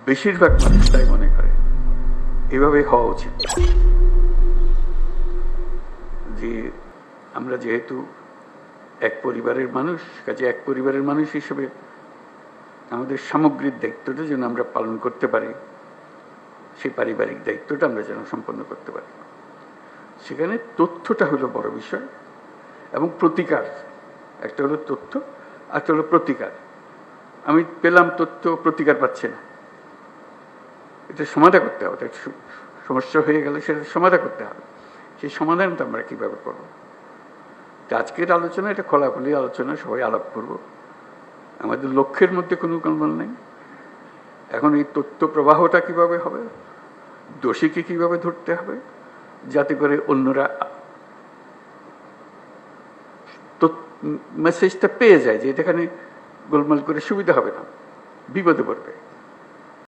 বেশিরভাগ মানুষ তাই মনে করে। এভাবে হওয়া উচিত যে আমরা যেহেতু এক পরিবারের মানুষ, কাজে এক পরিবারের মানুষ হিসেবে আমাদের সামগ্রিক দায়িত্বটা যেন আমরা পালন করতে পারি, সেই পারিবারিক দায়িত্বটা আমরা যেন সম্পন্ন করতে পারি। সেখানে তথ্যটা হলো বড় বিষয় এবং প্রতিকার। একটা হলো তথ্য, একটা হলো প্রতিকার। আমি পেলাম তথ্য, প্রতিকার পাচ্ছি না, এটা সমাধান করতে হবে। সমস্যা হয়ে গেলে সেটা সমাধান করতে হবে। সেই সমাধানটা আমরা কীভাবে করবো? আজকের আলোচনা এটা খোলাখুলি আলোচনা, সবাই আলাপ করব। আমাদের লক্ষ্যের মধ্যে কোনো গোলমাল নেই। এখন এই তথ্য প্রবাহটা কিভাবে হবে, দোষীকে কিভাবে ধরতে হবে, যাতে করে অন্যরা মেসেজটা পেয়ে যায় যে এখানে গোলমাল করে সুবিধা হবে না, বিপদে পড়বে।